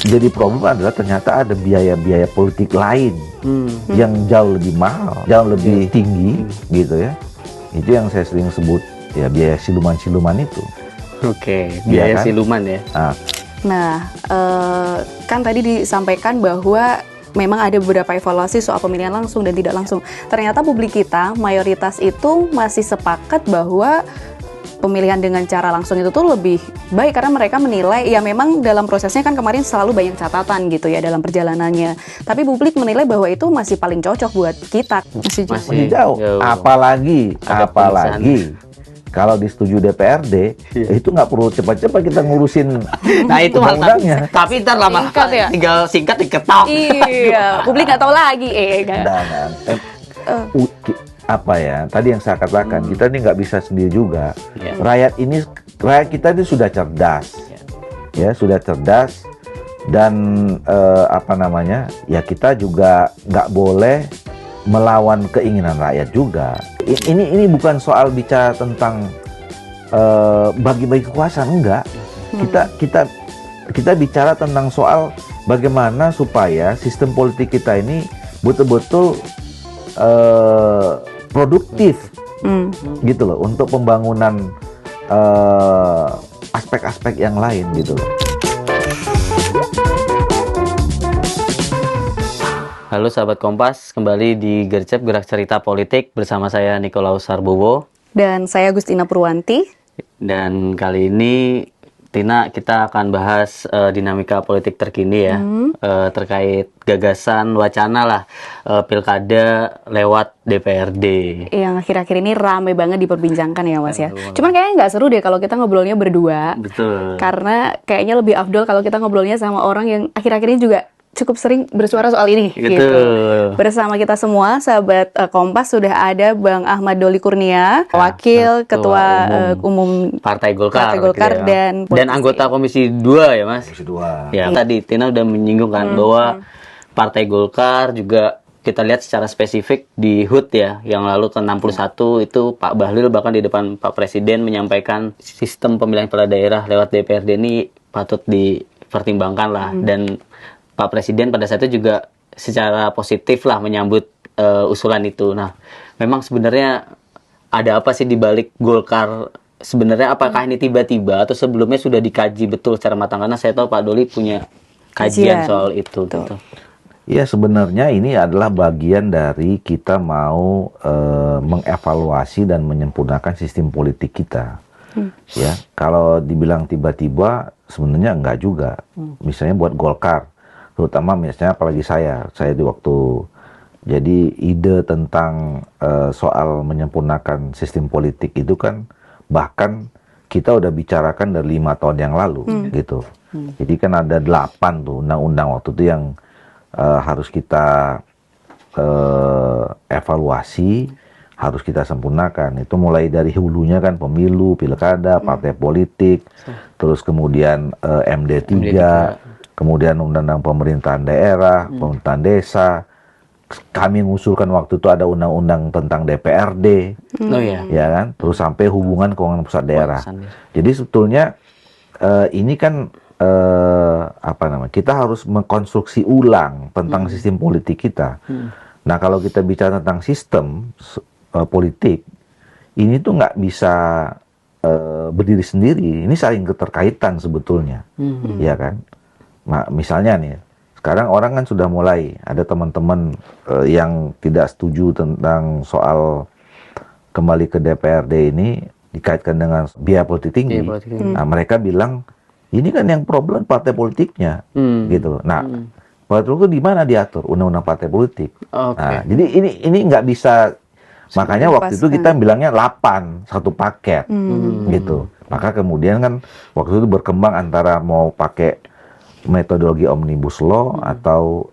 jadi problem adalah ternyata ada biaya-biaya politik lain yang jauh lebih mahal, jauh lebih tinggi gitu ya. Itu yang saya sering sebut ya biaya siluman-siluman itu. Oke, biaya kan? siluman ya. Nah, kan tadi disampaikan bahwa memang ada beberapa evaluasi soal pemilihan langsung dan tidak langsung. Ternyata publik kita mayoritas itu masih sepakat bahwa pemilihan dengan cara langsung itu tuh lebih baik karena mereka menilai ya memang dalam prosesnya kan kemarin selalu banyak catatan gitu ya dalam perjalanannya. Tapi publik menilai bahwa itu masih paling cocok buat kita. Masih jauh. Apalagi kalau disetujui DPRD, itu nggak perlu cepat-cepat kita ngurusin Nah itu undang-undangnya. tapi ntar lama Singkat ya? tinggal singkat diketok. Iya, publik nggak tahu lagi. Apa ya? Tadi yang saya katakan, kita ini nggak bisa sendiri juga. Ya. Rakyat kita ini sudah cerdas, ya sudah cerdas dan ya kita juga nggak boleh melawan keinginan rakyat juga. Ini bukan soal bicara tentang bagi-bagi kekuasaan, enggak. Kita bicara tentang soal bagaimana supaya sistem politik kita ini betul-betul produktif, gitu loh, untuk pembangunan aspek-aspek yang lain, gitu loh. Halo sahabat Kompas, kembali di Gercep Gerak Cerita Politik bersama saya Nikolaus Sarbowo. Dan saya Agustina Purwanti. Dan kali ini Tina kita akan bahas dinamika politik terkini ya, terkait gagasan wacana lah pilkada lewat DPRD. Yang akhir-akhir ini ramai banget diperbincangkan ya Mas ya. Cuman kayaknya nggak seru deh kalau kita ngobrolnya berdua. Betul. Karena kayaknya lebih afdol kalau kita ngobrolnya sama orang yang akhir-akhir ini juga cukup sering bersuara soal ini. Betul. Gitu. Bersama kita semua, sahabat Kompas, sudah ada Bang Ahmad Doli Kurnia, Wakil Ketua Umum Partai Golkar, gitu ya. dan anggota Komisi 2 ya Mas? Komisi 2. Ya, tadi Tina udah menyinggung kan bahwa Partai Golkar juga kita lihat secara spesifik di HUT ya, yang lalu ke 61 itu Pak Bahlil bahkan di depan Pak Presiden menyampaikan sistem pemilihan kepala daerah lewat DPRD ini patut dipertimbangkan lah, dan Pak Presiden pada saat itu juga secara positif lah menyambut usulan itu. Nah, memang sebenarnya ada apa sih di balik Golkar? Sebenarnya apakah ini tiba-tiba atau sebelumnya sudah dikaji betul secara matang? Karena saya tahu Pak Doli punya kajian soal itu. Gitu. Ya, sebenarnya ini adalah bagian dari kita mau mengevaluasi dan menyempurnakan sistem politik kita. Ya, kalau dibilang tiba-tiba sebenarnya enggak juga. Misalnya buat Golkar, terutama misalnya apalagi saya di waktu jadi ide tentang soal menyempurnakan sistem politik itu kan bahkan kita udah bicarakan dari 5 tahun yang lalu gitu. Jadi kan ada 8 tuh undang-undang waktu itu yang harus kita evaluasi, harus kita sempurnakan. Itu mulai dari hulunya kan pemilu, pilkada, partai politik, terus kemudian MD3, kemudian undang-undang pemerintahan daerah, pemerintahan desa. Kami mengusulkan waktu itu ada undang-undang tentang DPRD, ya kan? Terus sampai hubungan keuangan pusat daerah. Jadi sebetulnya ini kan kita harus mengkonstruksi ulang tentang sistem politik kita. Nah, kalau kita bicara tentang sistem politik, ini tuh nggak bisa berdiri sendiri. Ini saling keterkaitan sebetulnya, ya kan? Nah, misalnya nih, sekarang orang kan sudah mulai ada teman-teman yang tidak setuju tentang soal kembali ke DPRD ini dikaitkan dengan biaya politik tinggi. Nah, mereka bilang ini kan yang problem partai politiknya, gitu. Nah, partai politik di mana diatur undang-undang partai politik? Nah, jadi ini nggak bisa. Makanya waktu itu kita bilangnya 8 satu paket, gitu. Maka kemudian kan waktu itu berkembang antara mau pakai metodologi omnibus law atau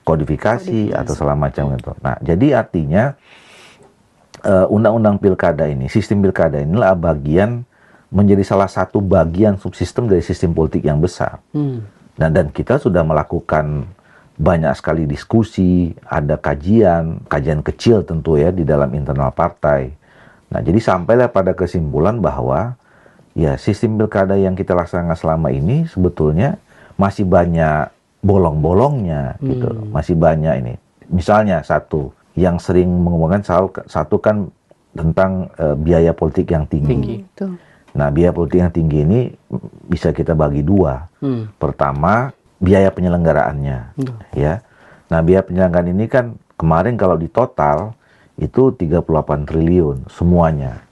kodifikasi atau segala macam gitu. Nah, jadi artinya undang-undang pilkada ini, sistem pilkada inilah bagian menjadi salah satu bagian subsistem dari sistem politik yang besar. Dan kita sudah melakukan banyak sekali diskusi, ada kajian kecil tentu ya di dalam internal partai. Nah, jadi sampailah pada kesimpulan bahwa ya sistem pilkada yang kita laksanakan selama ini sebetulnya masih banyak bolong-bolongnya gitu. Masih banyak ini. Misalnya satu yang sering mengumumkan satu kan tentang biaya politik yang tinggi. Tuh. Nah, biaya politik yang tinggi ini bisa kita bagi dua. Pertama, biaya penyelenggaraannya, ya. Nah, biaya penyelenggaraan ini kan kemarin kalau di total itu 38 triliun semuanya.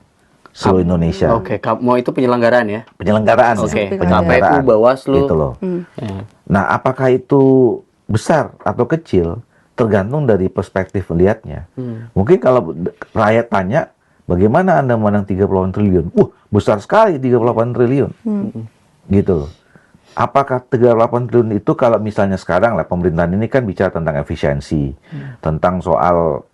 Seluruh Indonesia. Oke, mau itu penyelenggaraan ya? Penyelenggaraan. Oke, Penyelenggaraan. KPU, Bawaslu. Gitu loh. Ya. Nah, apakah itu besar atau kecil? Tergantung dari perspektif melihatnya. Mungkin kalau rakyat tanya, bagaimana Anda memandang 38 triliun? Besar sekali 38 triliun. Gitu loh. Apakah 38 triliun itu kalau misalnya sekarang lah pemerintahan ini kan bicara tentang efisiensi, tentang soal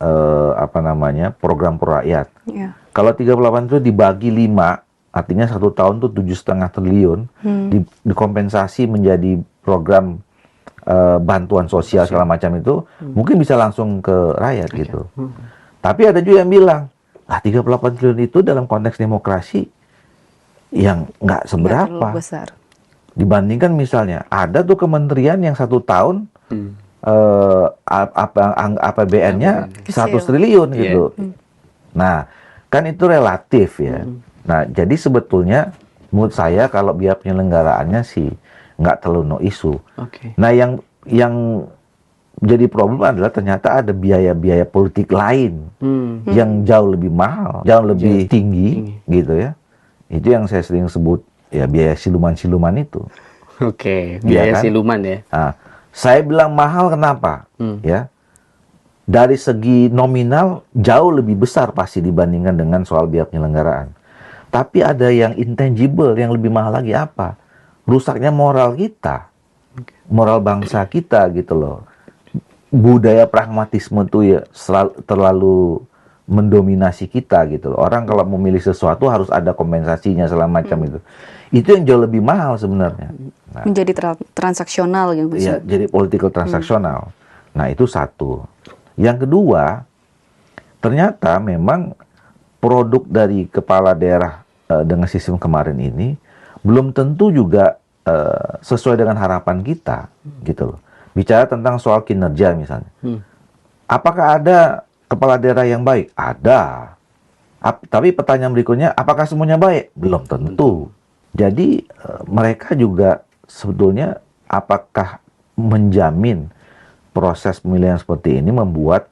program pro rakyat. Ya. Kalau 38 triliun dibagi 5, artinya 1 tahun tuh 7,5 triliun dikompensasi menjadi program bantuan sosial segala macam itu, mungkin bisa langsung ke rakyat gitu. Tapi ada juga yang bilang, 38 triliun itu dalam konteks demokrasi yang nggak seberapa. Nggak terlalu besar. Dibandingkan misalnya ada tuh kementerian yang 1 tahun APBN-nya 100 triliun gitu. Nah, kan itu relatif ya. Nah, jadi sebetulnya menurut saya kalau biaya penyelenggaraannya sih nggak terlalu no isu. Nah, yang jadi problem adalah ternyata ada biaya-biaya politik lain yang jauh lebih mahal, jauh lebih tinggi gitu ya. Itu yang saya sering sebut ya biaya siluman-siluman itu. Oke, biaya kan? siluman ya. Nah, saya bilang mahal kenapa? Ya, dari segi nominal jauh lebih besar pasti dibandingkan dengan soal biaya penyelenggaraan. Tapi ada yang intangible yang lebih mahal lagi apa? Rusaknya moral kita, moral bangsa kita gitu loh. Budaya pragmatisme itu ya terlalu mendominasi kita gitu loh. Orang kalau memilih sesuatu harus ada kompensasinya segala macam itu. Itu yang jauh lebih mahal sebenarnya. Nah, Menjadi transaksional gitu. iya, jadi political transaksional. Nah, itu satu. Yang kedua, ternyata memang produk dari kepala daerah dengan sistem kemarin ini belum tentu juga sesuai dengan harapan kita gitu loh. Bicara tentang soal kinerja misalnya. Apakah ada kepala daerah yang baik? Ada. Tapi pertanyaan berikutnya, apakah semuanya baik? Belum tentu. Jadi mereka juga sebetulnya apakah menjamin proses pemilihan seperti ini membuat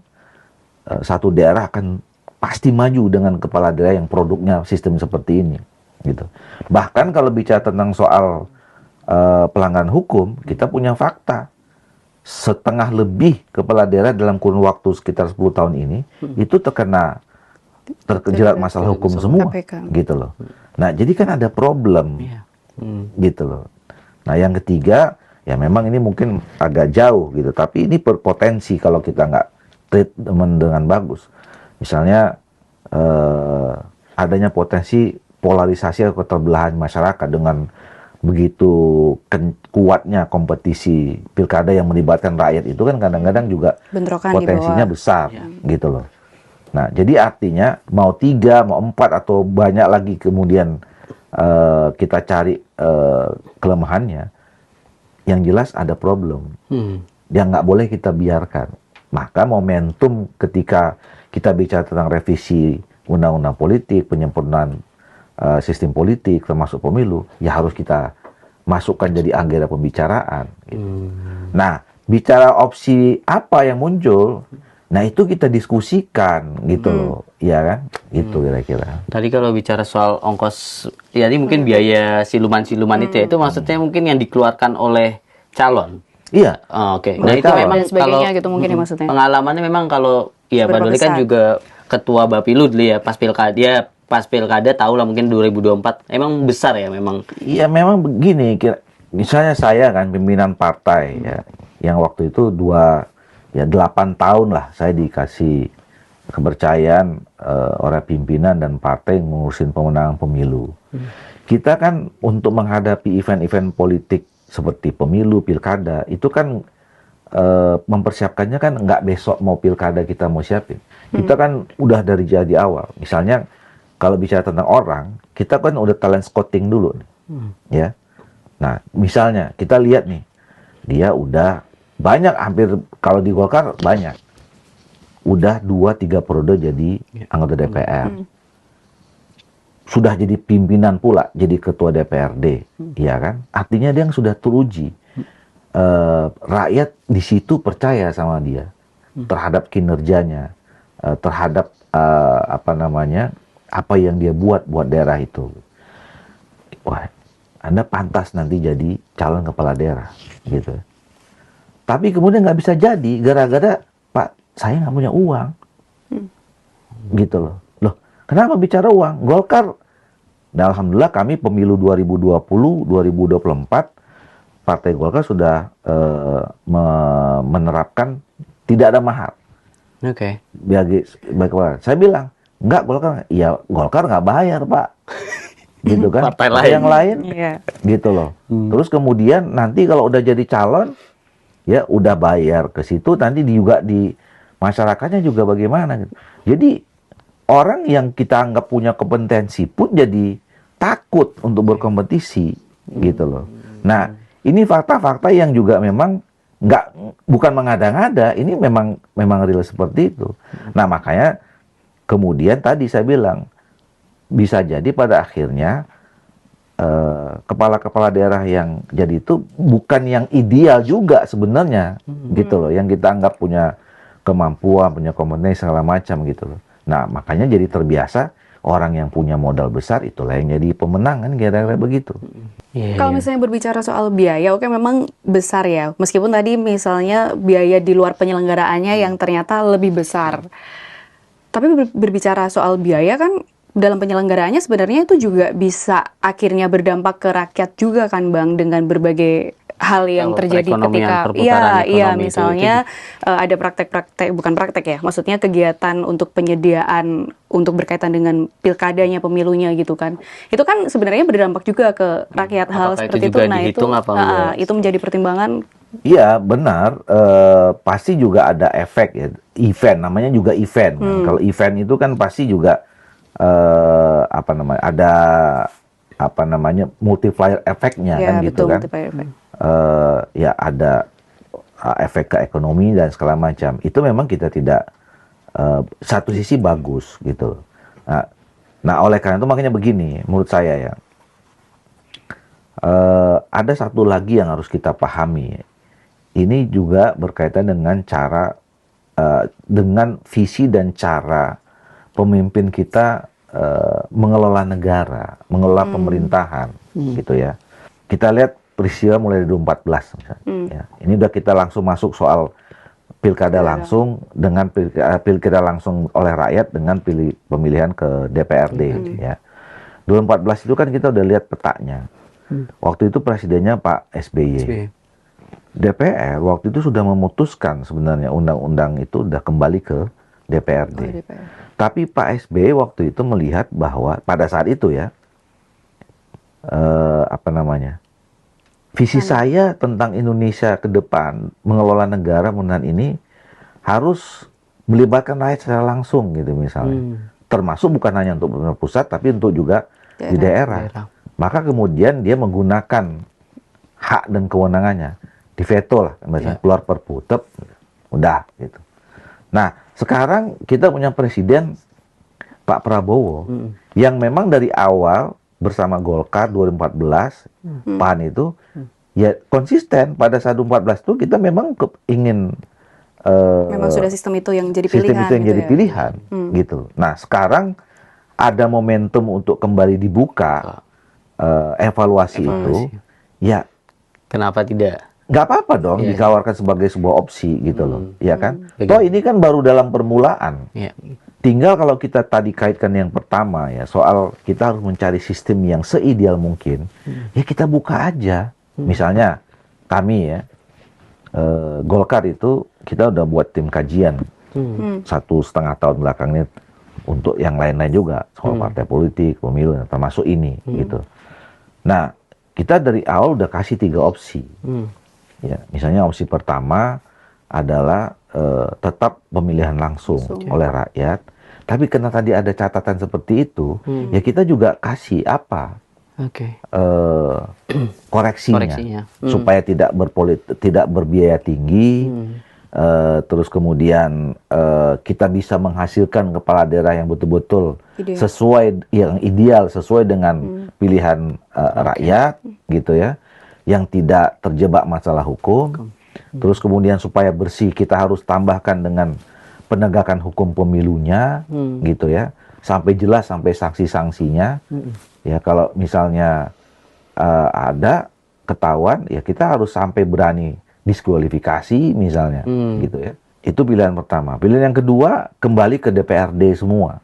satu daerah akan pasti maju dengan kepala daerah yang produknya sistem seperti ini gitu. Bahkan kalau bicara tentang soal pelanggaran hukum, kita punya fakta. Setengah lebih kepala daerah dalam kurun waktu sekitar 10 tahun ini itu terjerat masalah hukum semua KPK. gitu loh. Nah, jadi kan ada problem gitu loh. Nah, yang ketiga ya memang ini mungkin agak jauh gitu, tapi ini berpotensi kalau kita nggak treatment dengan bagus. Misalnya adanya potensi polarisasi atau keterbelahan masyarakat dengan begitu kuatnya kompetisi pilkada yang melibatkan rakyat itu kan kadang-kadang juga Bentrokan potensinya di bawah. besar gitu loh. Nah, jadi artinya mau 3, mau 4 atau banyak lagi kemudian kita cari kelemahannya, yang jelas ada problem yang nggak boleh kita biarkan. Maka momentum ketika kita bicara tentang revisi undang-undang politik, penyempurnaan sistem politik termasuk pemilu, ya harus kita masukkan jadi agenda pembicaraan gitu. Nah, bicara opsi apa yang muncul, nah itu kita diskusikan gitu loh, ya kan? Gitu kira-kira. Tadi kalau bicara soal ongkos, ya ini mungkin biaya siluman-siluman itu maksudnya mungkin yang dikeluarkan oleh calon. Iya. Oh, oke. Nah, itu Mereka memang dan sebagainya kalau gitu mungkin ya maksudnya. pengalamannya memang kalau ya Pak Seberapa Doli kan besar? juga ketua Bapilu dulu ya, pas pilkada tahu lah mungkin 2024 emang besar ya memang. Iya, memang begini, misalnya saya kan pimpinan partai ya, yang waktu itu 8 tahun lah saya dikasih kepercayaan oleh pimpinan dan partai ngurusin pemenangan pemilu. Kita kan untuk menghadapi event-event politik seperti pemilu, pilkada, itu kan mempersiapkannya kan nggak besok mau pilkada kita mau siapin. Kita kan udah dari jadi awal. Misalnya kalau bicara tentang orang, kita kan udah talent scouting dulu nih. Ya. Nah, misalnya kita lihat nih, dia udah banyak, hampir kalau di Golkar banyak, udah 2-3 periode jadi anggota DPR, sudah jadi pimpinan pula, jadi ketua DPRD, ya kan? Artinya dia yang sudah teruji. Rakyat di situ percaya sama dia, terhadap kinerjanya, terhadap apa yang dia buat daerah itu. Wah, Anda pantas nanti jadi calon kepala daerah, gitu. Tapi kemudian nggak bisa jadi gara-gara, Pak, saya nggak punya uang, gitu loh. Loh, kenapa bicara uang? Golkar, nah, alhamdulillah kami pemilu 2020, 2024, Partai Golkar sudah menerapkan tidak ada mahar. Oke. Saya bilang, enggak, Golkar nggak bayar, Pak. Gitu kan? Partai lain. Yang lain, Iya. gitu loh. Terus kemudian nanti kalau udah jadi calon, ya udah bayar ke situ, nanti juga di masyarakatnya juga bagaimana. Gitu. Jadi orang yang kita anggap punya kompetensi pun jadi takut untuk berkompetisi, gitu loh. Nah, ini fakta-fakta yang juga memang bukan mengada-ngada, ini memang real seperti itu. Nah, makanya kemudian tadi saya bilang, bisa jadi pada akhirnya kepala-kepala daerah yang jadi itu bukan yang ideal juga sebenarnya, gitu loh. Yang kita anggap punya kemampuan, punya kompetensi segala macam, gitu loh. Nah, makanya jadi terbiasa orang yang punya modal besar itulah yang jadi pemenang, kan, kira-kira begitu. Kalau misalnya berbicara soal biaya, oke, memang besar ya. Meskipun tadi misalnya biaya di luar penyelenggaraannya yang ternyata lebih besar. Tapi berbicara soal biaya kan, dalam penyelenggaraannya sebenarnya itu juga bisa akhirnya berdampak ke rakyat juga kan, Bang, dengan berbagai hal yang terjadi ketika misalnya ada praktek-praktek, bukan praktek ya, maksudnya kegiatan untuk penyediaan untuk berkaitan dengan pilkadanya, pemilunya gitu kan, itu kan sebenarnya berdampak juga ke rakyat. Hal seperti itu, nah itu menjadi pertimbangan. Iya, benar, pasti juga ada efek ya, event, namanya juga event. Kalau event itu kan pasti juga ada multiplier efeknya, kan, gitu kan. Ya ada efek ke ekonomi dan segala macam. Itu memang kita tidak, satu sisi bagus gitu. Nah, oleh karena itu makanya begini, menurut saya ya, ada satu lagi yang harus kita pahami. Ini juga berkaitan dengan cara, dengan visi dan cara pemimpin kita mengelola negara, mengelola pemerintahan, gitu ya. Kita lihat peristiwa mulai dari 2014 misalnya. Ya. Ini udah kita langsung masuk soal pilkada langsung dengan pilkada langsung oleh rakyat dengan pemilihan ke DPRD. Ya. 2014 itu kan kita udah lihat petanya. Waktu itu presidennya Pak SBY. DPR waktu itu sudah memutuskan sebenarnya undang-undang itu udah kembali ke DPRD. Tapi Pak SBY waktu itu melihat bahwa pada saat itu ya, visi saya tentang Indonesia ke depan, mengelola negara pemerintahan ini harus melibatkan rakyat secara langsung gitu misalnya. Termasuk bukan hanya untuk pemerintah pusat, tapi untuk juga di daerah. Maka kemudian dia menggunakan hak dan kewenangannya, diveto lah, misalnya keluar perpu, udah gitu. Nah, sekarang kita punya presiden Pak Prabowo yang memang dari awal bersama Golkar 2014, PAN itu ya konsisten. Pada saat 2014 itu kita memang ingin memang sudah sistem itu yang jadi pilihan. Sistem itu yang jadi pilihan, gitu. Nah, sekarang ada momentum untuk kembali dibuka evaluasi itu, ya kenapa tidak? Nggak apa-apa dong ditawarkan sebagai sebuah opsi, gitu loh, ya kan? Toh ini kan baru dalam permulaan. Tinggal kalau kita tadi kaitkan yang pertama ya, soal kita harus mencari sistem yang seideal mungkin, ya kita buka aja. Misalnya kami ya, Golkar itu kita udah buat tim kajian 1,5 tahun belakang ini untuk yang lain-lain juga, soal partai politik, pemilu, termasuk ini gitu. Nah, kita dari awal udah kasih 3 opsi. Ya, misalnya opsi pertama adalah tetap pemilihan langsung oleh rakyat. Tapi karena tadi ada catatan seperti itu, ya kita juga kasih apa? Oke. Koreksinya. Supaya tidak berbiaya tinggi. Terus kemudian kita bisa menghasilkan kepala daerah yang betul-betul sesuai yang ideal, sesuai dengan pilihan rakyat, gitu ya, yang tidak terjebak masalah hukum. Terus kemudian supaya bersih, kita harus tambahkan dengan penegakan hukum pemilunya, gitu ya, sampai jelas, sampai sanksi-sanksinya. Ya kalau misalnya ada ketahuan, ya kita harus sampai berani diskualifikasi misalnya, gitu ya. Itu pilihan pertama. Pilihan yang kedua, kembali ke DPRD semua.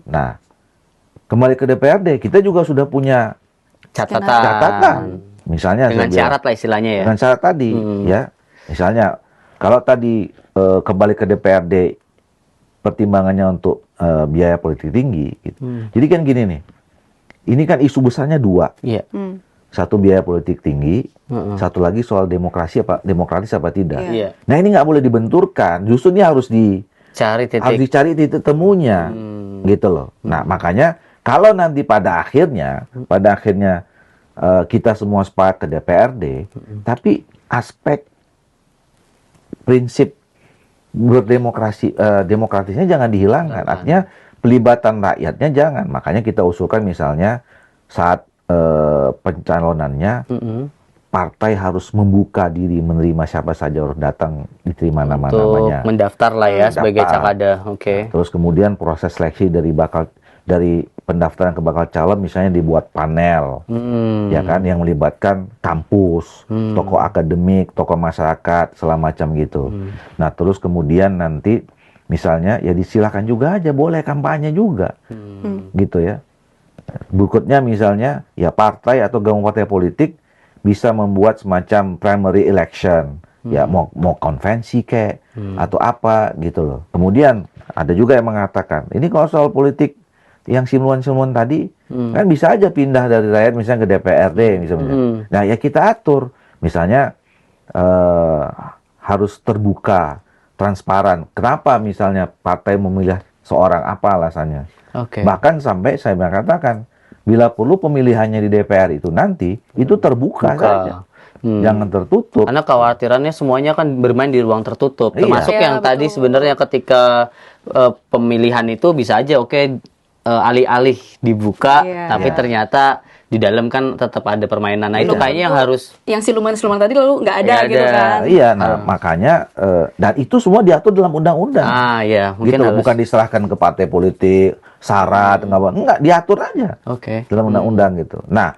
Nah, kembali ke DPRD, kita juga sudah punya catatan. Misalnya dengan syarat lah istilahnya ya. Dengan syarat tadi, ya. Misalnya, kalau tadi kembali ke DPRD, pertimbangannya untuk biaya politik tinggi. Gitu. Jadi kan gini nih, ini kan isu besarnya dua. Iya. Satu biaya politik tinggi, satu lagi soal demokratis apa tidak. Iya. Nah ini nggak boleh dibenturkan, justru ini harus dicari titik temunya, gitu loh. Nah makanya kalau nanti pada akhirnya kita semua sepakat ke DPRD, tapi aspek prinsip demokratisnya jangan dihilangkan. Artinya pelibatan rakyatnya jangan. Makanya kita usulkan misalnya saat pencalonannya, partai harus membuka diri menerima siapa saja harus datang, diterima nama-namanya. Untuk mendaftar lah ya sebagai cakada. Oke. Terus kemudian proses seleksi dari pendaftaran ke bakal calon misalnya dibuat panel, ya kan, yang melibatkan kampus, tokoh akademik, tokoh masyarakat, segala macam gitu. Nah terus kemudian nanti misalnya ya disilakan juga aja, boleh kampanye juga, gitu ya. Berikutnya misalnya ya partai atau gabungan partai politik bisa membuat semacam primary election, ya mau konvensi kayak atau apa gitu loh. Kemudian ada juga yang mengatakan ini kalau soal politik yang simulan-simulan tadi kan bisa aja pindah dari rakyat misalnya ke DPRD misalnya. Nah ya kita atur misalnya harus terbuka, transparan. Kenapa misalnya partai memilih seorang, apa alasannya? Bahkan sampai saya mengatakan bila perlu pemilihannya di DPR itu nanti itu terbuka saja. Jangan tertutup. Karena kekhawatirannya semuanya kan bermain di ruang tertutup. Termasuk yang tadi sebenarnya ketika pemilihan itu bisa aja alih-alih dibuka, tapi ternyata di dalam kan tetap ada permainan. Nah itu kayaknya yang harus, yang siluman-siluman tadi lalu nggak ada gitu kan. Iya, nah makanya dan itu semua diatur dalam undang-undang. Iya, mungkin gitu, harus, bukan diserahkan ke partai politik, syarat enggak diatur aja. Dalam undang-undang gitu. Nah,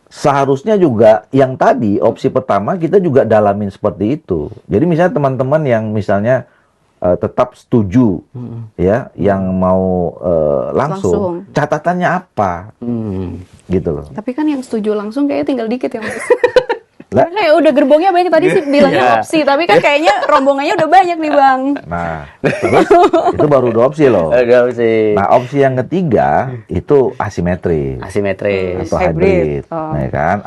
seharusnya juga yang tadi opsi pertama kita juga dalamin seperti itu. Jadi misalnya teman-teman yang misalnya tetap setuju, ya, yang mau langsung, catatannya apa, gitu loh. Tapi kan yang setuju langsung kayaknya tinggal dikit ya Mas. Kayak udah gerbongnya banyak, tadi sih bilangnya opsi, tapi kan kayaknya rombongannya udah banyak nih Bang. Nah, terus itu baru dua opsi loh. Nah, opsi yang ketiga itu asimetris atau hybrid. Nah, kan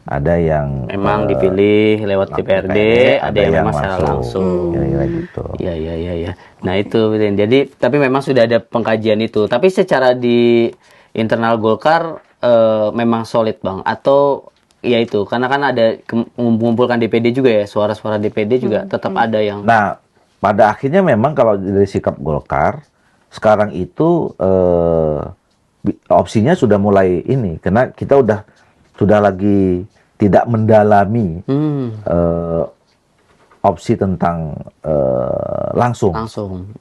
ada yang memang dipilih lewat DPRD, ada yang memang secara langsung. Kira-kira gitu. Iya. Nah itu, jadi tapi memang sudah ada pengkajian itu. Tapi secara di internal Golkar memang solid Bang, atau ya itu karena kan ada mengumpulkan DPD juga ya, suara-suara DPD juga tetap ada yang. Nah pada akhirnya memang kalau dari sikap Golkar sekarang itu opsinya sudah mulai ini, karena kita sudah lagi tidak mendalami opsi tentang langsung.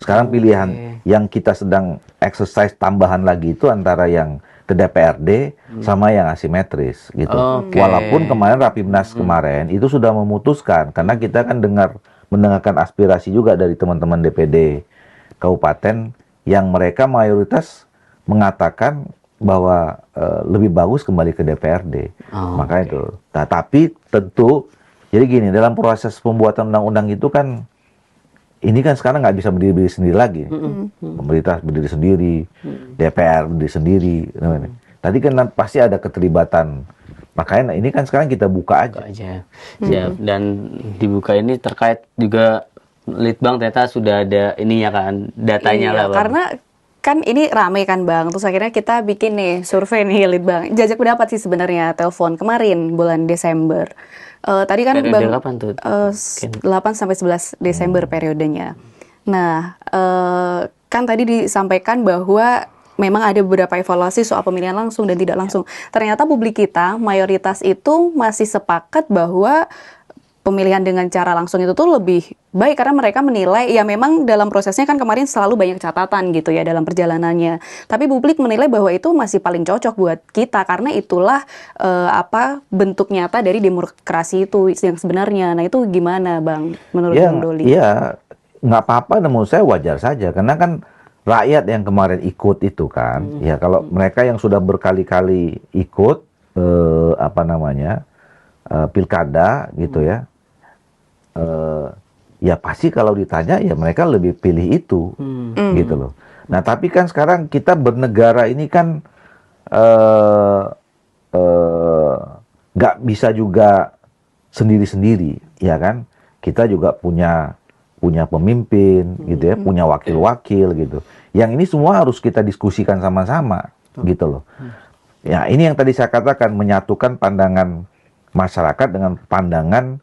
Sekarang pilihan yang kita sedang exercise tambahan lagi itu antara yang ke DPRD sama yang asimetris gitu. Walaupun kemarin Rapimnas kemarin itu sudah memutuskan, karena kita kan mendengarkan aspirasi juga dari teman-teman DPD kabupaten yang mereka mayoritas mengatakan bahwa lebih bagus kembali ke DPRD. Makanya itu. Nah, tapi tentu jadi gini, dalam proses pembuatan undang-undang itu kan ini kan sekarang nggak bisa berdiri sendiri lagi. Pemerintah berdiri sendiri, DPR berdiri sendiri. Tadi kan pasti ada keterlibatan. Makanya ini kan sekarang kita buka aja. Ya, dan dibuka ini terkait juga Litbang ternyata sudah ada ininya kan, datanya lah Bang. Karena kan ini rame kan Bang, terus akhirnya kita bikin nih survei nih Litbang. Jajak pendapat sih sebenarnya telepon kemarin bulan Desember. Tadi kan Periode Bang kapan tuh? 8 sampai 11 Desember periodenya. Nah, kan tadi disampaikan bahwa memang ada beberapa evaluasi soal pemilihan langsung dan tidak langsung. Ternyata publik kita mayoritas itu masih sepakat bahwa pemilihan dengan cara langsung itu tuh lebih baik karena mereka menilai ya memang dalam prosesnya kan kemarin selalu banyak catatan gitu ya dalam perjalanannya. Tapi publik menilai bahwa itu masih paling cocok buat kita karena itulah bentuk nyata dari demokrasi itu yang sebenarnya. Nah, itu gimana Bang menurut Bang Doli? Iya, nggak apa-apa menurut saya wajar saja karena kan rakyat yang kemarin ikut itu kan. Ya kalau mereka yang sudah berkali-kali ikut pilkada gitu ya. Ya pasti kalau ditanya ya mereka lebih pilih itu gitu loh. Nah tapi kan sekarang kita bernegara ini kan nggak bisa juga sendiri-sendiri ya kan. Kita juga punya pemimpin gitu ya, punya wakil-wakil gitu. Yang ini semua harus kita diskusikan sama-sama gitu loh. Ya ini yang tadi saya katakan menyatukan pandangan masyarakat dengan pandangan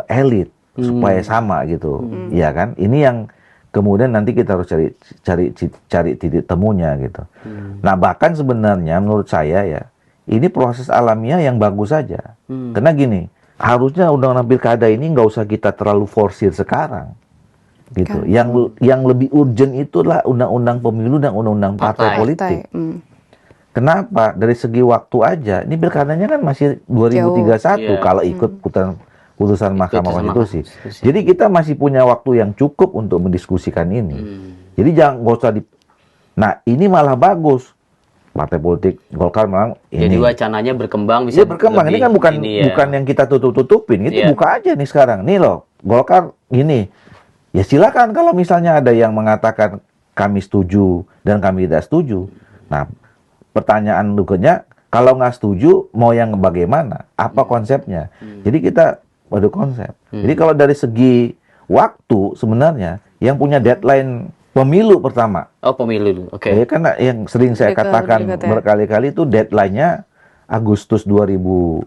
elit supaya sama gitu, ya kan? Ini yang kemudian nanti kita harus cari titik temunya gitu. Nah bahkan sebenarnya menurut saya ya ini proses alamiah yang bagus saja. Karena gini, harusnya undang-undang pilkada ini nggak usah kita terlalu forsir sekarang, gitu. Yang lebih urgent itulah undang-undang pemilu dan undang-undang partai politik. Kenapa? Dari segi waktu aja, ini pilkadanya kan masih 2031 kalau ikut putusan Mahkamah Konstitusi. Jadi kita masih punya waktu yang cukup untuk mendiskusikan ini. Jadi nggak usah Nah ini malah bagus. Partai politik Golkar memang ini. Jadi wacananya berkembang bisa. Dia berkembang. Ini kan bukan yang kita tutupin. Itu buka aja nih sekarang. Nih loh, Golkar gini. Ya silakan kalau misalnya ada yang mengatakan kami setuju dan kami tidak setuju. Nah pertanyaan berikutnya, kalau nggak setuju mau yang bagaimana? Apa konsepnya? Jadi kita pada konsep. Jadi kalau dari segi waktu sebenarnya yang punya deadline pemilu pertama. Oh pemilu dulu, oke. Ya kan yang sering saya katakan berkali-kali itu deadline-nya Agustus 2026.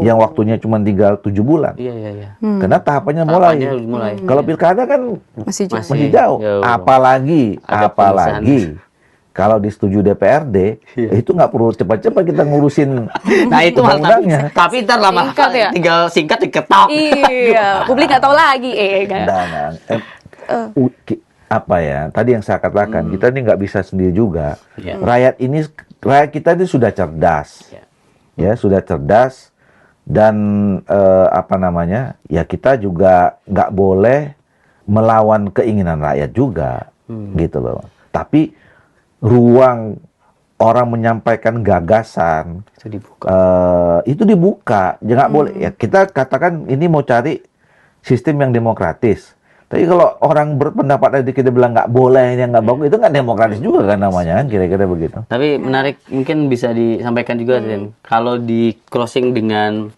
Yang waktunya cuma tinggal 7 bulan. Iya. Karena tahapannya mulai. Kalau pilkada kan masih jauh. Apalagi kalau disetujui DPRD, itu nggak perlu cepat-cepat kita ngurusin. Nah itu undang-undangnya. Tapi ntar lama tinggal singkat diketok. Iya, publik nggak tahu lagi. Apa ya? Tadi yang saya katakan, kita ini nggak bisa sendiri juga. Rakyat kita ini sudah cerdas, ya sudah cerdas dan ya kita juga nggak boleh melawan keinginan rakyat juga, gitu loh. Tapi ruang orang menyampaikan gagasan itu dibuka, jangan boleh ya kita katakan ini mau cari sistem yang demokratis. Tapi kalau orang berpendapat tadi kita bilang nggak boleh, yang nggak bagus, itu nggak demokratis juga kan namanya, kira-kira begitu. Tapi menarik mungkin bisa disampaikan juga, kalau di closing dengan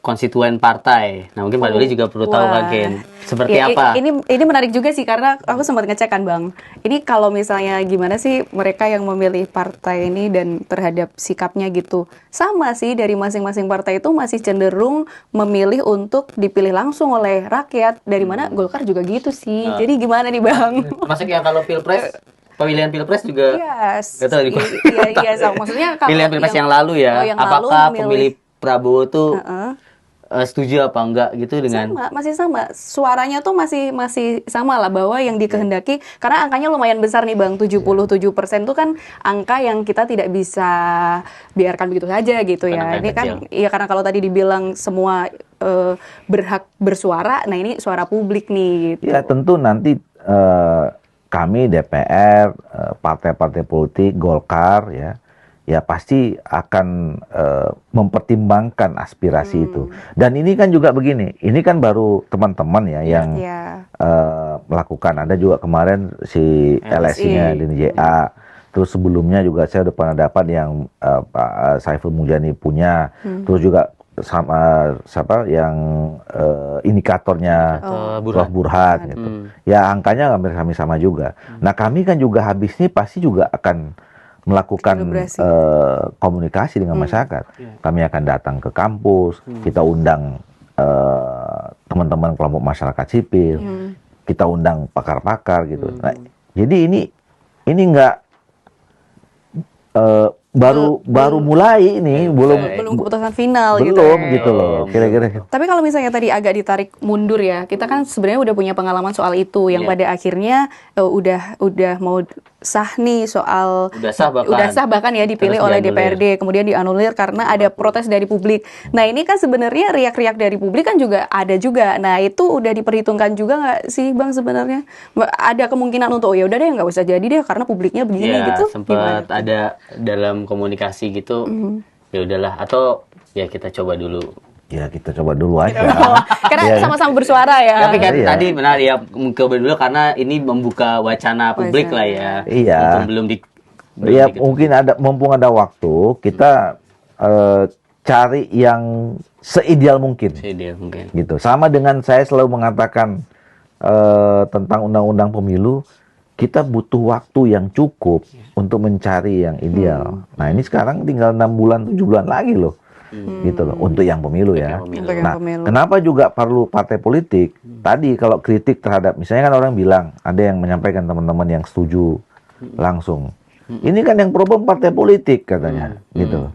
konstituen partai. Nah mungkin Pak Doli juga perlu tahu kan, Ken, seperti apa? Ini menarik juga sih karena aku sempat ngecek kan Bang. Ini kalau misalnya gimana sih mereka yang memilih partai ini dan terhadap sikapnya gitu. Sama sih dari masing-masing partai itu masih cenderung memilih untuk dipilih langsung oleh rakyat. Dari mana Golkar juga gitu sih. Jadi gimana nih Bang? Masuk yang kalau pilpres, pemilihan pilpres juga. Iya, maksudnya kalau pilihan pilpres yang lalu ya. Apakah pemilih Prabowo tuh setuju apa enggak gitu dengan masih sama suaranya tuh masih sama lah bahwa yang dikehendaki karena angkanya lumayan besar nih Bang, 77% tuh kan angka yang kita tidak bisa biarkan begitu saja gitu ya. Ini kan ya karena kalau tadi dibilang semua berhak bersuara, nah ini suara publik nih gitu. Ya tentu nanti kami DPR, partai-partai politik, Golkar ya pasti akan mempertimbangkan aspirasi itu. Dan ini kan juga begini, ini kan baru teman-teman yang melakukan. Ada juga kemarin si LSI-nya DNJA, terus sebelumnya juga saya udah pernah dapat yang Pak Saiful Mujani punya, terus juga sama siapa yang indikatornya Prof. Burhan gitu. Ya angkanya hampir kami sama juga. Nah kami kan juga habis ini pasti juga akan melakukan Kolaborasi. komunikasi dengan masyarakat. Kami akan datang ke kampus, kita undang teman-teman kelompok masyarakat sipil, kita undang pakar-pakar gitu. Nah, jadi ini nggak baru mulai ini, belum keputusan final gitu belum ya. gitu loh, kira-kira. Tapi kalau misalnya tadi agak ditarik mundur ya, kita kan sebenarnya udah punya pengalaman soal itu yang pada akhirnya udah mau sah nih soal Udah sah bahkan ya dipilih terus oleh dianulir. DPRD, kemudian dianulir karena ada protes dari publik. Nah ini kan sebenarnya riak-riak dari publik kan juga ada juga. Nah itu udah diperhitungkan juga nggak sih Bang sebenarnya? Ada kemungkinan untuk ya udah deh nggak usah jadi deh karena publiknya begini Ya, gitu. sempat Gimana? ada dalam komunikasi gitu. Ya udahlah, atau ya kita coba dulu. Ya kita coba dulu aja. Karena sama-sama bersuara ya. Tapi kan Iya. tadi benar ya, coba dulu karena ini membuka wacana publik lah ya. Iya. Mumpung belum Ya mungkin mumpung ada waktu kita cari yang seideal mungkin. Ide mungkin. Gitu. Sama dengan saya selalu mengatakan tentang undang-undang pemilu, kita butuh waktu yang cukup untuk mencari yang ideal. Nah ini sekarang tinggal 6 bulan, 7 bulan lagi loh. Gitu loh, untuk yang pemilu ya. Untuk yang Nah, pemilu. kenapa juga perlu partai politik? Tadi kalau kritik terhadap, misalnya kan orang bilang, ada yang menyampaikan teman-teman yang setuju langsung. Ini kan yang problem partai politik katanya, gitu loh.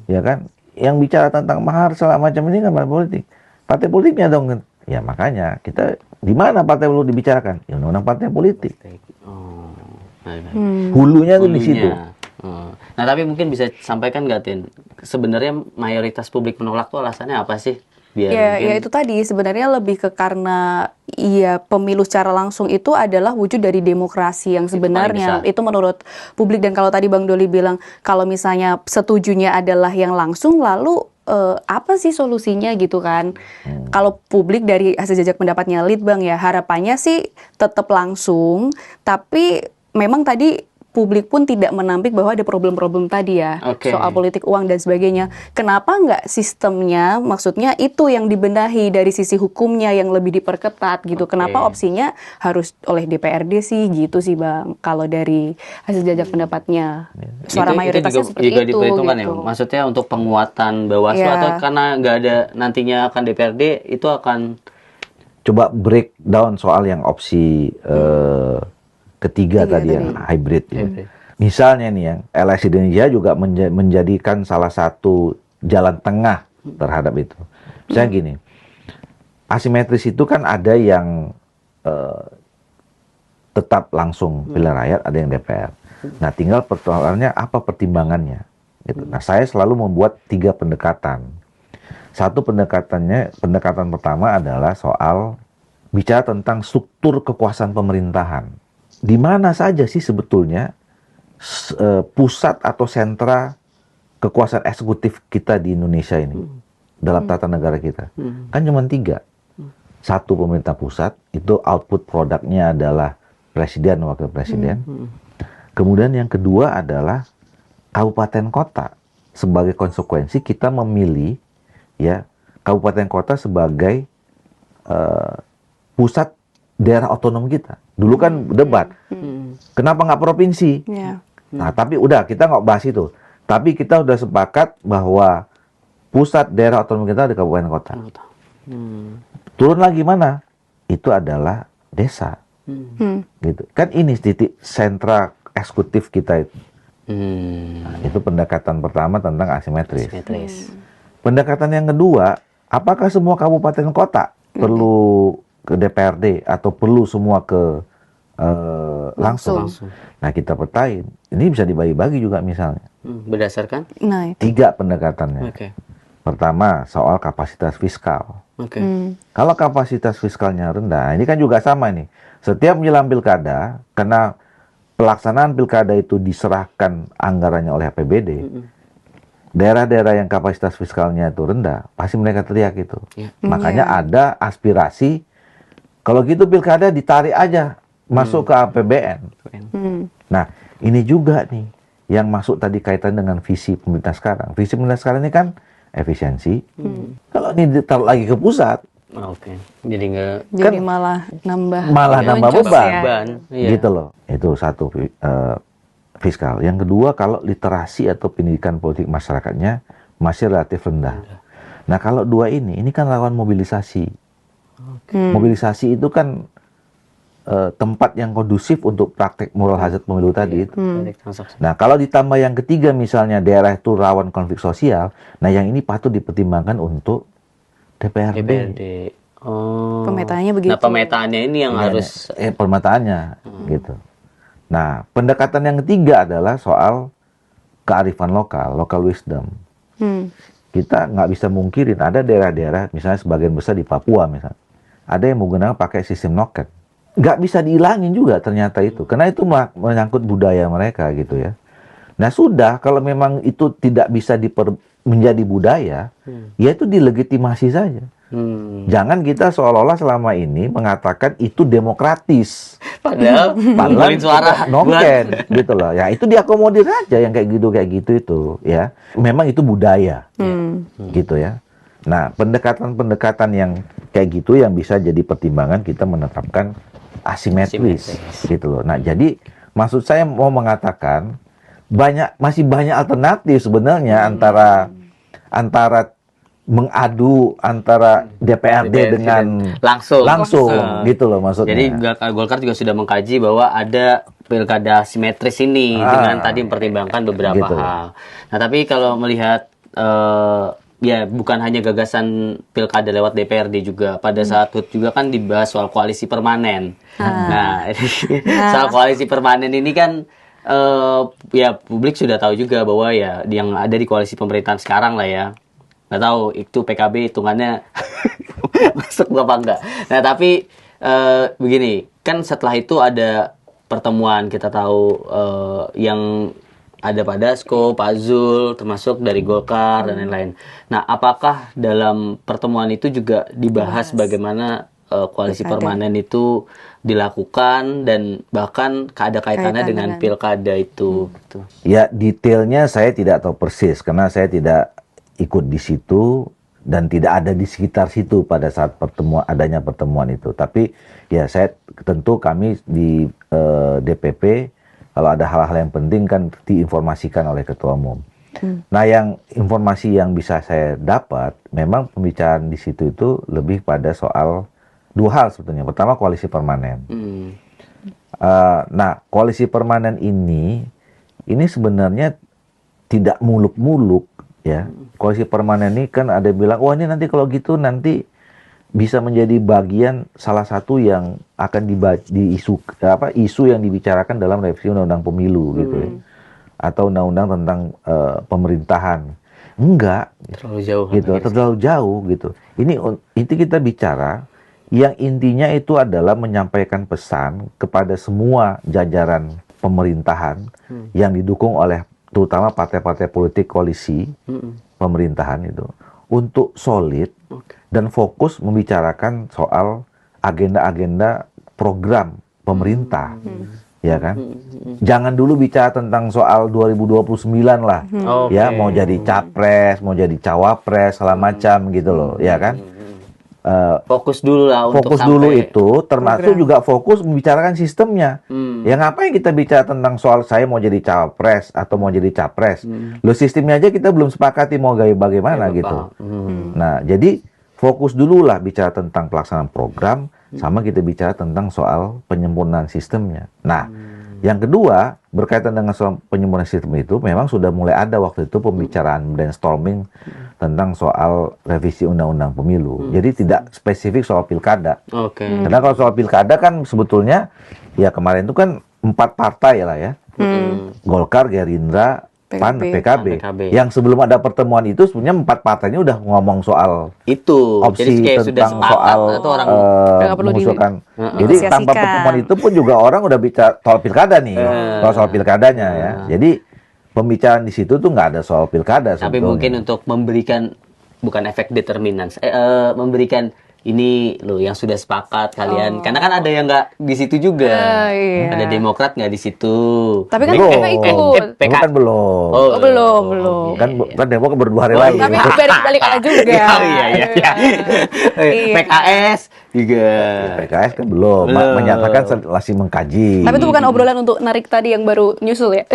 Ya kan? Yang bicara tentang mahar segala macam ini kan partai politik. Partai politiknya dong. Ya makanya kita di mana partai perlu dibicarakan? Ya undang-undang partai politik. Oh. Hulunya tuh di situ. Oh. Nah, tapi mungkin bisa sampaikan nggak, Tin? Sebenarnya mayoritas publik menolak tuh alasannya apa sih? Biar Ya, mungkin- ya itu tadi sebenarnya lebih ke karena pemilu secara langsung itu adalah wujud dari demokrasi yang sebenarnya besar. itu menurut publik. Dan kalau tadi Bang Doli bilang kalau misalnya setujunya adalah yang langsung, lalu apa sih solusinya gitu kan? Kalau publik dari hasil jajak pendapatnya Litbang ya harapannya sih tetap langsung, tapi memang tadi publik pun tidak menampik bahwa ada problem-problem tadi ya, Oke. soal politik uang dan sebagainya. Kenapa nggak sistemnya, maksudnya itu yang dibenahi dari sisi hukumnya yang lebih diperketat gitu. Oke. Kenapa opsinya harus oleh DPRD sih gitu sih Bang, kalau dari hasil jajak pendapatnya. Suara mayoritasnya juga, seperti juga itu diperhitungkan gitu. ya. Maksudnya untuk penguatan Bawaslu Ya. atau karena nggak ada nantinya akan DPRD itu akan Coba breakdown soal yang opsi ketiga tadi yang hybrid ya. Misalnya nih yang LSI Indonesia juga menjadikan salah satu jalan tengah terhadap itu. Misalnya gini, asimetris itu kan ada yang tetap langsung pilihan rakyat, ada yang DPR. Nah tinggal persoalannya apa pertimbangannya. Gitu. Nah saya selalu membuat 3 pendekatan. Satu pendekatan pertama adalah soal bicara tentang struktur kekuasaan pemerintahan. Di mana saja sih sebetulnya pusat atau sentra kekuasaan eksekutif kita di Indonesia ini dalam tata negara kita? Kan cuma 3. Satu pemerintah pusat, itu output produknya adalah presiden dan wakil presiden. Kemudian yang kedua adalah kabupaten kota. Sebagai konsekuensi kita memilih ya kabupaten kota sebagai pusat daerah otonom kita. Dulu kan debat, kenapa nggak provinsi? Ya. Nah, tapi udah kita nggak bahas itu. Tapi kita udah sepakat bahwa pusat daerah otonom kita di kabupaten kota. Turun lagi mana? Itu adalah desa. Gitu. Kan ini titik sentra eksekutif kita itu. Nah, itu pendekatan pertama tentang asimetris. Pendekatan yang kedua, apakah semua kabupaten kota perlu ke DPRD atau perlu semua ke langsung? Nah kita petain, ini bisa dibagi-bagi juga misalnya. berdasarkan. Nah, 3 pendekatannya. Oke. Pertama soal kapasitas fiskal. Oke. Kalau kapasitas fiskalnya rendah, ini kan juga sama nih. Setiap menjelang pilkada, karena pelaksanaan pilkada itu diserahkan anggarannya oleh APBD, daerah-daerah yang kapasitas fiskalnya itu rendah, pasti mereka teriak itu. Makanya ada aspirasi, kalau gitu pilkada ditarik aja, masuk ke APBN. Nah, ini juga nih, yang masuk tadi kaitan dengan visi pemerintah sekarang. Visi pemerintah sekarang ini kan efisiensi. Kalau ini ditaruh lagi ke pusat, Oke. Jadi nggak Jadi malah nambah nambah boncos beban. ya. beban. Iya. Gitu loh. Itu satu, fiskal. Yang kedua, kalau literasi atau pendidikan politik masyarakatnya masih relatif rendah. Nah, kalau dua ini kan rawan mobilisasi. Mobilisasi itu kan tempat yang kondusif untuk praktek moral hazard pemilu tadi itu. Politik transaksi. Nah, kalau ditambah yang ketiga misalnya daerah itu rawan konflik sosial, nah yang ini patut dipertimbangkan untuk DPRD. DPRD. Oh. Pemetaannya begitu. Nah, pemetaannya ini yang harus Permataannya gitu. Nah, pendekatan yang ketiga adalah soal kearifan lokal, local wisdom. Kita nggak bisa mungkirin ada daerah-daerah, misalnya sebagian besar di Papua misalnya, ada yang menggunakan pakai sistem noken. Nggak bisa dihilangin juga ternyata itu, karena itu menyangkut budaya mereka gitu ya. Nah sudah, kalau memang itu tidak bisa menjadi budaya, ya itu dilegitimasi saja. Jangan kita seolah-olah selama ini mengatakan itu demokratis. padahal ngumpulin suara Noken gitu loh. Ya itu diakomodir aja yang kayak gitu itu ya. Memang itu budaya. Gitu ya. Nah, pendekatan-pendekatan yang kayak gitu yang bisa jadi pertimbangan kita menetapkan asimetris gitu loh. Nah, jadi maksud saya mau mengatakan masih banyak alternatif sebenarnya antara mengadu antara DPRD dengan langsung gitu loh maksudnya. Jadi Golkar juga sudah mengkaji bahwa ada pilkada simetris ini dengan tadi mempertimbangkan beberapa Gitu. hal. Nah, tapi kalau melihat ya bukan hanya gagasan pilkada lewat DPRD juga, pada saat HUT juga kan dibahas soal koalisi permanen. Nah, soal koalisi permanen ini kan ya publik sudah tahu juga bahwa ya yang ada di koalisi pemerintahan sekarang lah ya. Nggak tahu itu PKB hitungannya masuk apa enggak. Nah, tapi begini, kan setelah itu ada pertemuan, kita tahu yang ada Pak Dasko, Pak Zul, termasuk dari Golkar dan lain-lain. Nah, apakah dalam pertemuan itu juga dibahas bagaimana koalisi permanen itu dilakukan dan bahkan ada kaitannya dengan pilkada itu? Gitu. Ya, detailnya saya tidak tahu persis karena saya tidak ikut di situ dan tidak ada di sekitar situ pada saat adanya pertemuan itu. Tapi ya tentu kami di DPP kalau ada hal-hal yang penting kan diinformasikan oleh ketua umum. Nah, yang informasi yang bisa saya dapat memang pembicaraan di situ itu lebih pada soal dua hal sebetulnya. Pertama, koalisi permanen. Nah, koalisi permanen ini sebenarnya tidak muluk-muluk ya. Koalisi permanen ini kan ada yang bilang, wah ini nanti kalau gitu nanti bisa menjadi bagian salah satu yang akan isu yang dibicarakan dalam revisi undang-undang pemilu gitu ya. Atau undang-undang tentang pemerintahan. Enggak. Terlalu jauh. Gitu, terlalu jauh gitu. Ini kita bicara yang intinya itu adalah menyampaikan pesan kepada semua jajaran pemerintahan yang didukung oleh terutama partai-partai politik koalisi pemerintahan itu untuk solid dan fokus membicarakan soal agenda-agenda program pemerintah, ya kan? Jangan dulu bicara tentang soal 2029 lah, ya mau jadi capres, mau jadi cawapres, segala macam gitu loh, ya kan? Fokus dulu lah untuk fokus dulu itu termasuk juga fokus membicarakan sistemnya. Ya ngapain kita bicara tentang soal saya mau jadi cawapres atau mau jadi capres. Lo sistemnya aja kita belum sepakati mau bagaimana gitu. Nah, jadi fokus dulu lah bicara tentang pelaksanaan program sama kita bicara tentang soal penyempurnaan sistemnya. Nah, yang kedua berkaitan dengan soal penyempurnaan sistem itu memang sudah mulai ada waktu itu pembicaraan brainstorming tentang soal revisi undang-undang pemilu. Jadi tidak spesifik soal pilkada. Karena kalau soal pilkada kan sebetulnya ya kemarin itu kan 4 partai lah ya. Golkar, Gerindra, PAN, PKB. Yang sebelum ada pertemuan itu sebenarnya 4 partai ini udah ngomong soal itu opsi tentang soal mengusulkan. Jadi tanpa pertemuan itu pun juga orang udah bicara soal pilkada nih, soal pilkadanya ya. Jadi pembicaraan di situ tuh nggak ada soal pilkada. Tapi mungkin untuk memberikan bukan efek determinan, memberikan ini loh yang sudah sepakat kalian. Karena kan ada yang nggak di situ juga. Iya. Ada Demokrat nggak di situ. Tapi kan Belum. mereka ikut. Bukan belum. Oh, belum. Kan Demokrat baru 2 hari lagi. Tapi balik aja juga. Oh, iya. Iya. PKS juga. PKS kan belum, menyatakan masih mengkaji. Tapi itu bukan obrolan untuk narik tadi yang baru nyusul ya.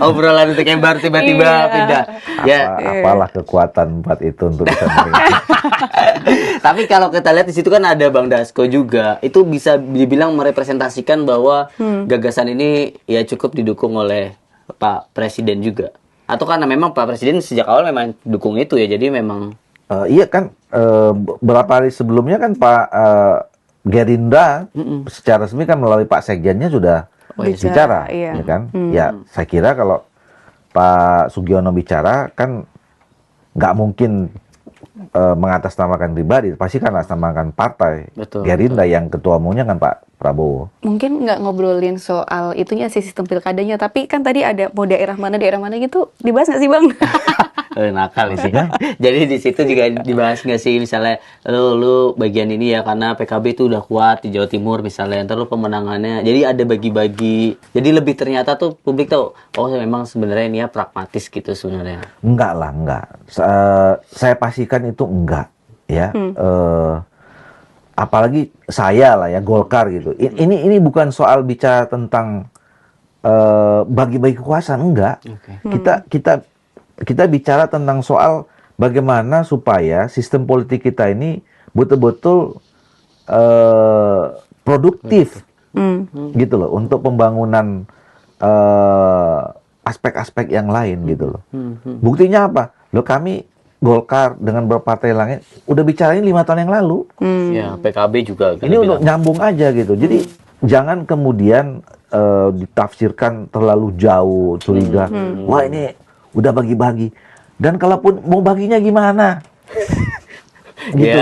Obrolan untuk yang baru tiba-tiba Iya. pindah. Ya. Apalah kekuatan 4 itu untuk bisa mengikuti. Tapi kalau kita lihat di situ kan ada Bang Dasko juga. Itu bisa dibilang merepresentasikan bahwa gagasan ini ya cukup didukung oleh Pak Presiden juga. Atau karena memang Pak Presiden sejak awal memang dukung itu ya. Jadi memang Iya kan, beberapa hari sebelumnya kan Pak Gerindra secara resmi kan melalui Pak Sekjennya sudah bicara, iya. ya kan? Ya, saya kira kalau Pak Sugiono bicara kan nggak mungkin mengatasnamakan pribadi, pasti kan atasnamakan partai. Betul, Gerindra yang ketua umumnya kan Pak Prabowo. Mungkin nggak ngobrolin soal itunya sih sistem pilkadanya, tapi kan tadi ada mau daerah mana gitu dibahas nggak sih Bang? nakal sih. Jadi di situ juga dibahas nggak sih misalnya lu bagian ini ya karena PKB itu udah kuat di Jawa Timur misalnya, ntar lu pemenangannya. Jadi ada bagi-bagi. Jadi lebih ternyata tuh publik tahu oh memang sebenarnya ini ya pragmatis gitu sebenarnya. Enggak lah, enggak. Saya pastikan itu enggak, ya. Apalagi saya lah ya Golkar gitu. Ini bukan soal bicara tentang bagi-bagi kekuasaan, enggak. Kita bicara tentang soal bagaimana supaya sistem politik kita ini betul-betul produktif, gitu loh, untuk pembangunan aspek-aspek yang lain gitu loh. Buktinya apa? Loh kami Golkar dengan beberapa partai lain udah bicarain 5 tahun yang lalu. Ya PKB juga. Ini untuk nyambung aja gitu. Jadi jangan kemudian ditafsirkan terlalu jauh, curiga. Wah ini udah bagi-bagi. Dan kalaupun mau baginya gimana? Gitu.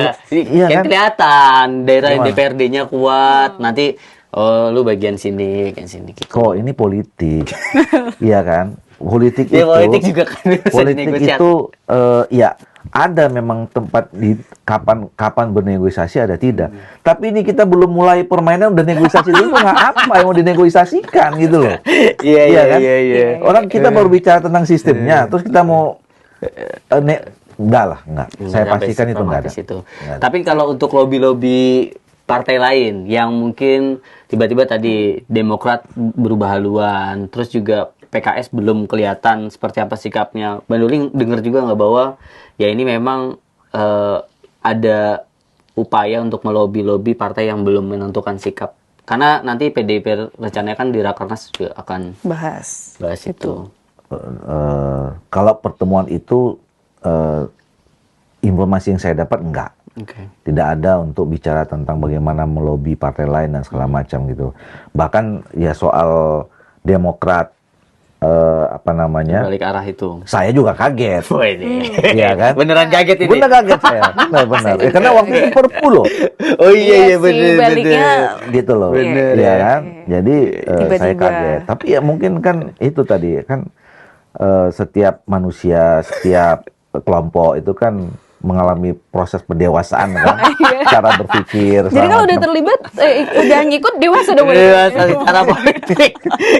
Ya, kan kelihatan daerah Gimana? DPRD-nya kuat. Nanti oh lu bagian sini, bagian sini gitu. Kok ini politik? Iya kan? Politik Ya itu politik juga kan bisa politik dinegosiasi. itu ya ada memang tempat di kapan bernegosiasi ada tidak. Tapi ini kita belum mulai permainan udah negosiasi dulu nggak apa yang mau dinegosiasikan gitu loh. Iya kan? iya. Orang kita baru bicara tentang sistemnya, terus kita mau enggak lah, enggak. Saya Sampai pastikan itu enggak ada. sepragmatis itu. Nggak ada. Tapi kalau untuk lobby-lobby partai lain yang mungkin tiba-tiba tadi Demokrat berubah haluan, terus juga PKS belum kelihatan seperti apa sikapnya. Bang Duli dengar juga nggak bahwa ya ini memang ada upaya untuk melobi-lobi partai yang belum menentukan sikap. Karena nanti PDIP rencananya kan di Rakernas juga akan Bahas itu. Kalau pertemuan itu informasi yang saya dapat enggak. Oke. Tidak ada untuk bicara tentang bagaimana melobi partai lain dan segala macam gitu. Bahkan ya soal Demokrat apa namanya? Balik arah itu. Saya juga kaget. Iya kan? Beneran kaget ini. Bener kaget saya. Benar. Karena waktu itu Perpu loh. Oh iya Iya sih, bener baliknya Gitu loh. Bener, Iya ya. kan? Jadi saya Tiba-tiba. kaget. Tapi ya mungkin kan itu tadi kan setiap manusia, setiap kelompok itu kan mengalami proses pendewasaan kan, cara berpikir. Jadi segala kalau udah macam. terlibat, udah ngikut dewasa dong. Dewasa secara politik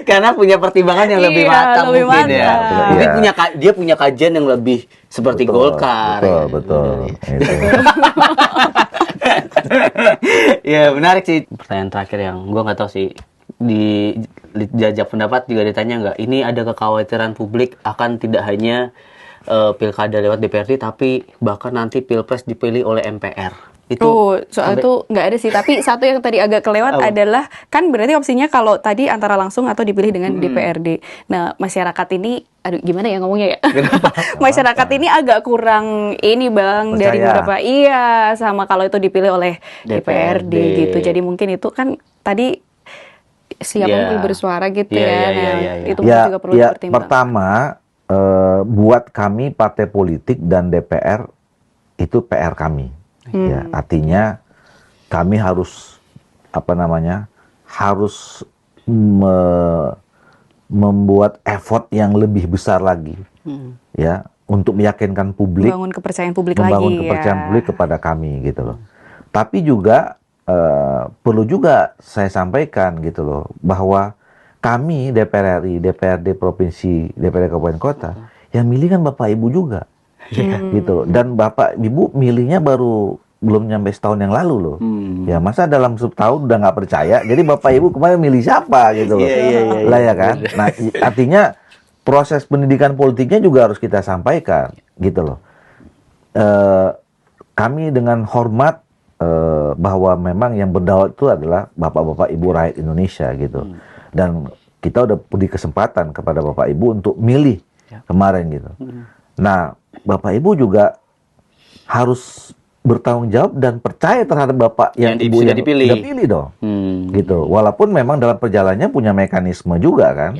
karena punya pertimbangan yang lebih Iya, matang lebih mungkin ya. matang. Mungkin Iya. dia punya kajian yang lebih seperti Golkar. Betul. Gitu. Ya menarik sih. Pertanyaan terakhir yang gua nggak tahu sih di jajak pendapat juga ditanya nggak. Ini ada kekhawatiran publik akan tidak hanya pilkada lewat DPRD tapi bahkan nanti pilpres dipilih oleh MPR. Soal itu nggak ada sih. Tapi satu yang tadi agak kelewat adalah kan berarti opsinya kalau tadi antara langsung atau dipilih dengan DPRD. Nah masyarakat ini, aduh gimana ya ngomongnya ya? Masyarakat ini agak kurang ini Bang dari Percaya. beberapa sama kalau itu dipilih oleh DPRD gitu. Jadi mungkin itu kan tadi siapa Iya. yang bersuara gitu Iya, ya. iya, Nah, iya. itu juga perlu dipertimbangkan. Pertama, buat kami partai politik dan DPR itu PR kami. Ya, artinya kami harus harus membuat effort yang lebih besar lagi, ya, untuk meyakinkan publik, Membangun kepercayaan publik membangun lagi kepercayaan ya. publik kepada kami gitu loh. Tapi juga perlu juga saya sampaikan gitu loh, bahwa kami DPR RI, DPRD provinsi, DPRD kabupaten kota, yang milih kan Bapak Ibu juga, gitu loh. Dan Bapak Ibu milihnya baru belum nyampe setahun yang lalu loh. Ya masa dalam setahun udah nggak percaya, jadi Bapak Ibu kemarin milih siapa gitu loh. Lah ya kan. Nah artinya proses pendidikan politiknya juga harus kita sampaikan gitu loh. Kami dengan hormat bahwa memang yang berdaulat itu adalah bapak-bapak ibu rakyat Indonesia gitu. Dan kita udah beri kesempatan kepada bapak ibu untuk milih kemarin gitu. Nah, bapak ibu juga harus bertanggung jawab dan percaya terhadap bapak yang ibu sudah yang dipilih. sudah pilih dong. Gitu. Walaupun memang dalam perjalanannya punya mekanisme juga kan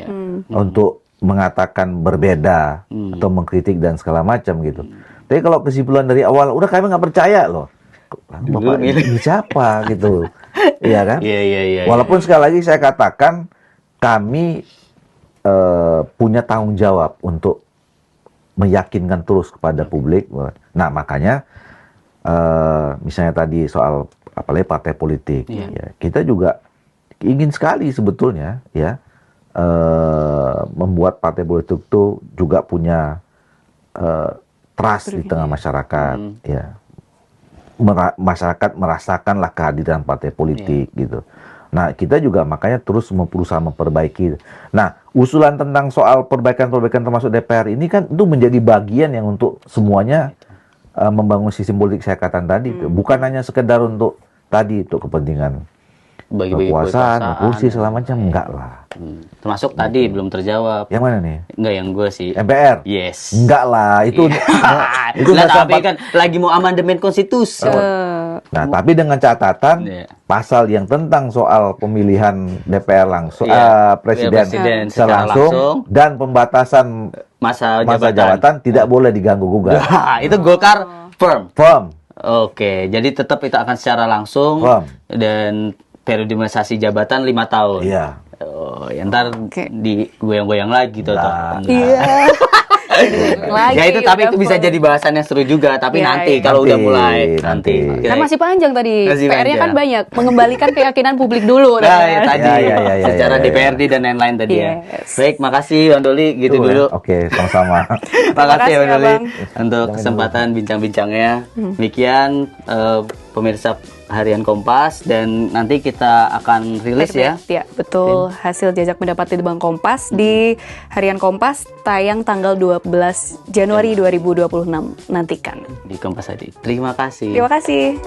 untuk mengatakan berbeda atau mengkritik dan segala macam gitu. Tapi kalau kesimpulan dari awal udah kami nggak percaya loh. Bapak ini siapa gitu. Iya kan? Iya. Walaupun sekali lagi saya katakan kami punya tanggung jawab untuk meyakinkan terus kepada publik. Nah, makanya misalnya tadi soal apalagi partai politik, ya, kita juga ingin sekali sebetulnya ya membuat partai politik itu juga punya trust di tengah masyarakat, ya. Masyarakat merasakanlah kehadiran partai politik gitu. Nah, kita juga makanya terus berusaha memperbaiki. Nah, usulan tentang soal perbaikan-perbaikan termasuk DPR ini kan itu menjadi bagian yang untuk semuanya membangun sistem politik saya katakan tadi. Bukan hanya sekedar untuk tadi untuk kepentingan Bagi-bagi kekuasaan, kursi segala macam, enggak lah. Termasuk tadi belum terjawab. Yang mana nih? Enggak, yang gue sih. MPR? Yes. Enggak lah, itu itu Lah, pasal tapi kan lagi mau amandemen konstitusi. Nah, tapi dengan catatan pasal yang tentang soal pemilihan DPR langsung, presiden secara langsung dan pembatasan Masa jabatan tidak boleh diganggu gugat. Itu Golkar firm. Firm. Oke, jadi tetap itu akan secara langsung Firm. dan periodisasi jabatan 5 tahun. Iya. Oh, ya ntar digoyang-goyang lagi tuh. Iya. Ya itu tapi itu bisa jadi bahasan yang seru juga, tapi nanti kalau udah mulai nanti. Kan masih panjang tadi. Masih PR-nya panjang. kan banyak, mengembalikan keyakinan publik dulu. Nah, ya tadi Ya, secara ya. DPRD dan lain-lain tadi ya. Yes. Baik, makasih Bang Doli gitu Tuh, dulu. ya. Oke, sama-sama. Makasih ya Bang Doli Abang. untuk kesempatan bincang-bincangnya. Demikian pemirsa Harian Kompas, dan nanti kita akan rilis ya. Ya, betul. Hasil jajak pendapat di Bank Kompas di Harian Kompas tayang tanggal 12 Januari 2026. Nantikan. Di Kompas tadi. Terima kasih. Terima kasih.